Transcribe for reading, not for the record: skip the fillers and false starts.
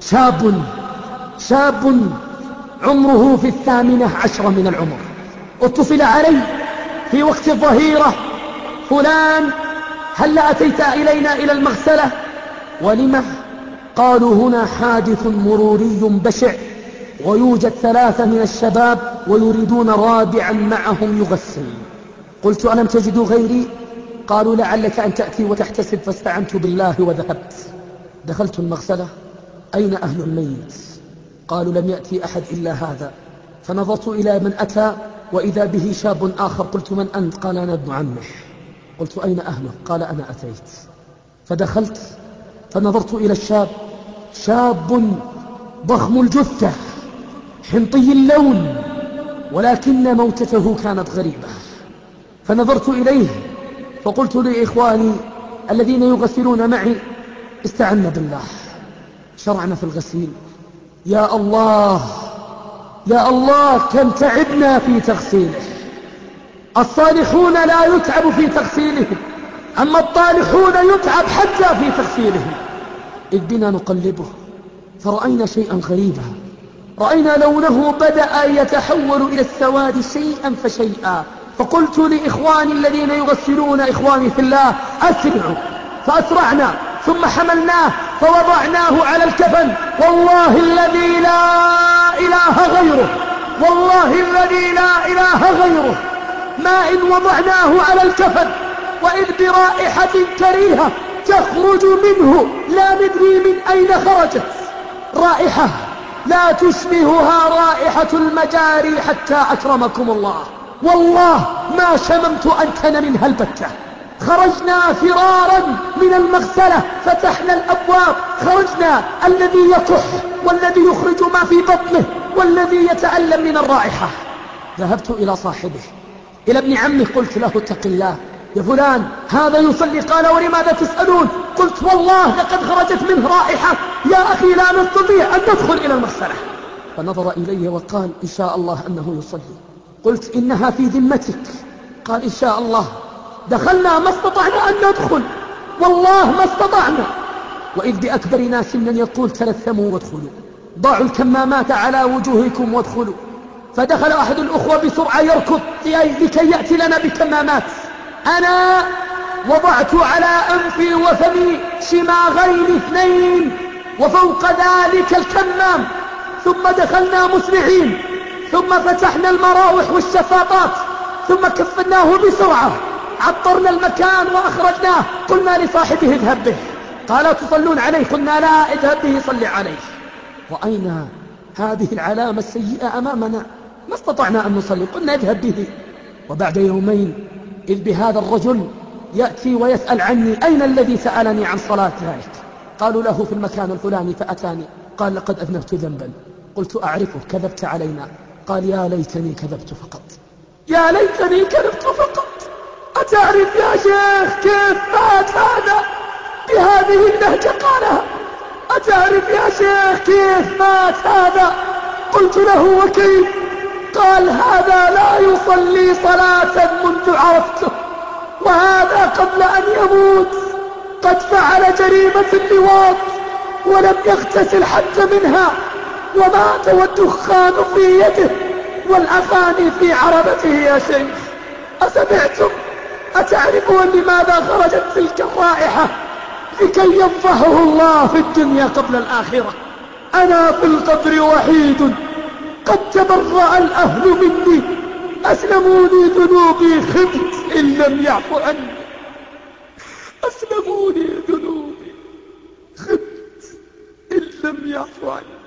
شاب عمره في 18 من العمر اتصل علي في وقت الظهيرة: فلان هل أتيت إلينا إلى المغسلة؟ ولم؟ قالوا: هنا حادث مروري بشع ويوجد 3 من الشباب ويريدون رابعا معهم يغسل. قلت: ألم تجدوا غيري؟ قالوا: لعلك أن تأتي وتحتسب. فاستعنت بالله وذهبت. دخلت المغسلة: أين أهل الميت؟ قالوا: لم يأتي أحد إلا هذا. فنظرت إلى من أتى وإذا به شاب آخر. قلت: من أنت؟ قال: أنا ابن عمه. قلت: أين أهله؟ قال: أنا أتيت. فدخلت فنظرت إلى الشاب، شاب ضخم الجثة حنطي اللون، ولكن موتته كانت غريبة. فنظرت إليه فقلت لإخواني الذين يغسلون معي: استعنا بالله. شرعنا في الغسيل. يا الله يا الله كم تعبنا في تغسيله. الصالحون لا يتعب في تغسيلهم، أما الطالحون يتعب حتى في تغسيلهم. إذ بنا نقلبه فرأينا شيئا غريبا، رأينا لونه بدأ يتحول إلى السواد شيئا فشيئا. فقلت لإخواني الذين يغسلون، إخواني في الله: أسرعوا. فأسرعنا ثم حملناه فوضعناه على الكفن. والله الذي لا إله غيره، والله الذي لا إله غيره، ما إن وضعناه على الكفن وإذ برائحة كريهة تخرج منه لا ندري من أين خرجت، رائحة لا تشبهها رائحة المجاري حتى أكرمكم الله. والله ما شممت أنتن منها البتة. خرجنا فرارا من المغسلة، فتحنا الأبواب، خرجنا الذي يكح والذي يخرج ما في بطنه والذي يتألم من الرائحة. ذهبت إلى صاحبه، إلى ابن عمه، قلت له: اتق الله يا فلان، هذا يصلي. قال: ولماذا تسألون؟ قلت: والله لقد خرجت منه رائحة يا أخي لا نستطيع أن ندخل إلى المغسلة. فنظر إلي وقال: إن شاء الله أنه يصلي. قلت: إنها في ذمتك. قال: إن شاء الله. دخلنا ما استطعنا أن ندخل، والله ما استطعنا. وإذ بأكبرنا سنا يقول: تلثموا وادخلوا، ضعوا الكمامات على وجوهكم وادخلوا. فدخل أحد الأخوة بسرعة يركض لكي يأتي لنا بكمامات. أنا وضعت على أنفي وفمي شماغين 2 وفوق ذلك الكمام. ثم دخلنا مسرعين، ثم فتحنا المراوح والشفاطات، ثم كفناه بسرعة، عطرنا المكان وأخرجناه. قلنا لصاحبه: اذهب به. قال: تصلون عليه؟ قلنا: لا، اذهب به صلي عليه. رأينا هذه العلامة السيئة أمامنا، ما استطعنا أن نصلي. قلنا: اذهب به. وبعد يومين إذ بهذا الرجل يأتي ويسأل عني: أين الذي سألني عن صلاة ذلك؟ قالوا له: في المكان الفلاني. فأتاني قال: لقد أذنبت ذنبا. قلت: أعرفه، كذبت علينا. قال: يا ليتني كذبت فقط، يا ليتني كذبت فقط. أتعرف يا شيخ كيف مات هذا؟ بهذه اللهجة قالها. أتعرف يا شيخ كيف مات هذا؟ قلت له: وكيف؟ قال: هذا لا يصلي صلاة منذ عرفته، وهذا قبل أن يموت قد فعل جريمة اللواط ولم يغتسل حتى منها، ومات والدخان في يده والأغاني في عربته. يا شيخ أسمعتم؟ أتعرفون لماذا خرجت تلك الرائحة؟ لكي ينفحه الله في الدنيا قبل الآخرة. أنا في القبر وحيد، قد تبرأ الأهل مني، أسلموني ذنوبي، خفت إن لم يعفو عني. أسلموني ذنوبي، خفت إن لم يعفو عني.